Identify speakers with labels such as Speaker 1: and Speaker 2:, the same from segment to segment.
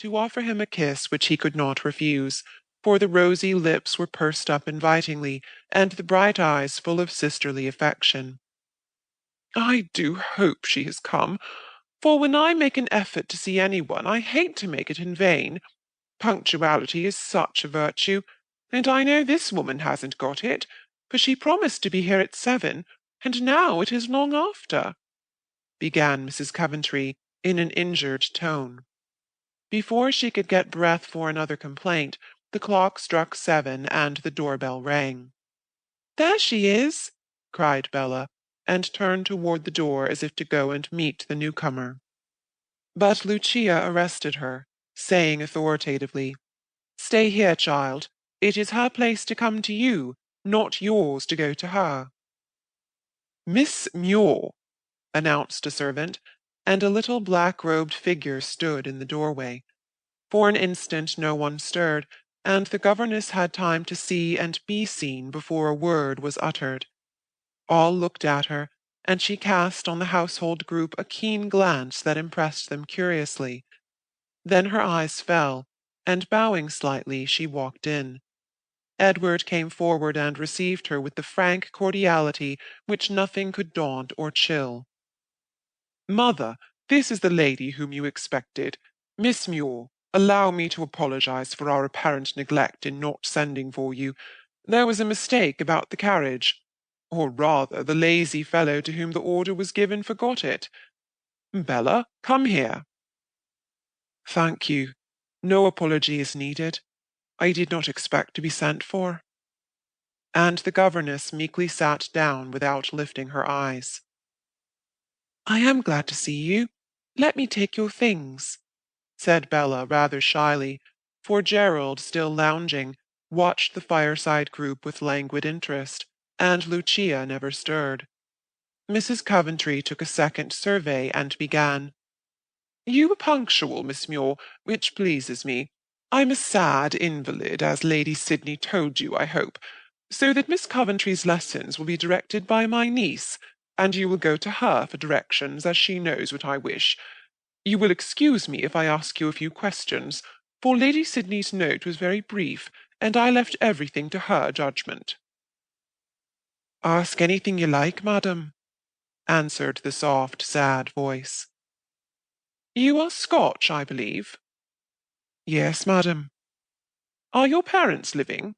Speaker 1: to offer him a kiss which he could not refuse, for the rosy lips were pursed up invitingly, and the bright eyes full of sisterly affection. "I do hope she has come, for when I make an effort to see anyone, I hate to make it in vain. Punctuality is such a virtue, and I know this woman hasn't got it, for she promised to be here at 7, and now it is long after," began Mrs. Coventry in an injured tone. Before she could get breath for another complaint, the clock struck 7 and the doorbell rang. "There she is!" cried Bella, and turned toward the door as if to go and meet the newcomer. But Lucia arrested her, saying authoritatively, "Stay here, child. It is her place to come to you, not yours to go to her." "Miss Muir," announced a servant, and a little black-robed figure stood in the doorway. For an instant no one stirred, and the governess had time to see and be seen before a word was uttered. All looked at her, and she cast on the household group a keen glance that impressed them curiously. Then her eyes fell, and bowing slightly, she walked in. Edward came forward and received her with the frank cordiality which nothing could daunt or chill. "Mother, this is the lady whom you expected. Miss Muir, allow me to apologize for our apparent neglect in not sending for you. There was a mistake about the carriage. Or rather, the lazy fellow to whom the order was given forgot it. Bella, come here." "Thank you. No apology is needed. I did not expect to be sent for." And the governess meekly sat down without lifting her eyes. "I am glad to see you. Let me take your things," said Bella rather shyly, for Gerald, still lounging, watched the fireside group with languid interest, and Lucia never stirred. Mrs. Coventry took a second survey and began, "You were punctual, Miss Muir, which pleases me. I'm a sad invalid, as Lady Sydney told you, I hope, so that Miss Coventry's lessons will be directed by my niece, and you will go to her for directions, as she knows what I wish. You will excuse me if I ask you a few questions, for Lady Sydney's note was very brief, and I left everything to her judgment." "Ask anything you like, madam," answered the soft, sad voice. "You are Scotch, I believe?" "Yes, madam." "Are your parents living?"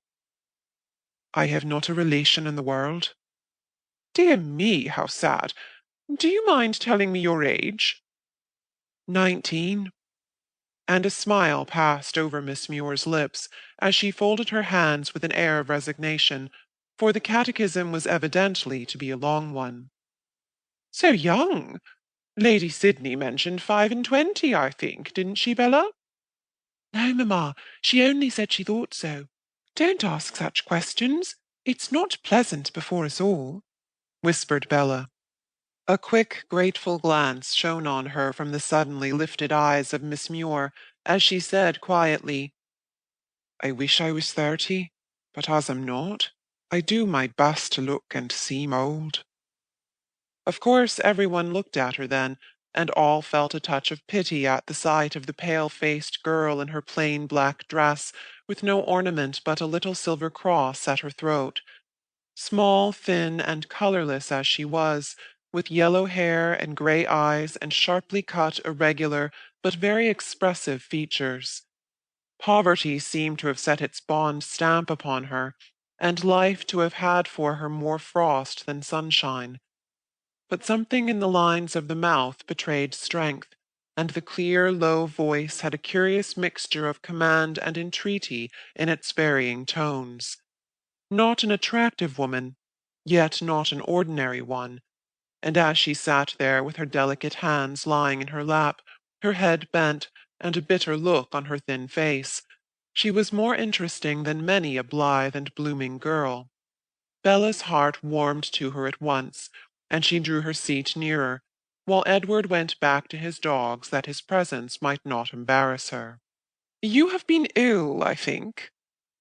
Speaker 1: "I have not a relation in the world." "Dear me, how sad. Do you mind telling me your age?" 19. And a smile passed over Miss Muir's lips as she folded her hands with an air of resignation, for the catechism was evidently to be a long one. "So young! Lady Sydney mentioned 25, I think, didn't she, Bella?" "No, mamma, she only said she thought so. Don't ask such questions. It's not pleasant before us all," whispered Bella. A quick, grateful glance shone on her from the suddenly lifted eyes of Miss Muir as she said quietly, "I wish I was 30, but as I'm not, I do my best to look and seem old." Of course everyone looked at her then, and all felt a touch of pity at the sight of the pale-faced girl in her plain black dress, with no ornament but a little silver cross at her throat. Small, thin, and colourless as she was, with yellow hair and grey eyes and sharply cut, irregular, but very expressive features. Poverty seemed to have set its bond stamp upon her, and life to have had for her more frost than sunshine. But something in the lines of the mouth betrayed strength, and the clear, low voice had a curious mixture of command and entreaty in its varying tones. Not an attractive woman, yet not an ordinary one, and as she sat there with her delicate hands lying in her lap, her head bent, and a bitter look on her thin face, she was more interesting than many a blithe and blooming girl. Bella's heart warmed to her at once, and she drew her seat nearer, while Edward went back to his dogs that his presence might not embarrass her. "You have been ill, I think,"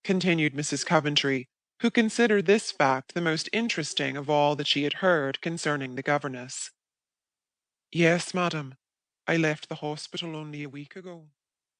Speaker 1: continued Mrs. Coventry, who considered this fact the most interesting of all that she had heard concerning the governess. "Yes, madam. I left the hospital only a week ago."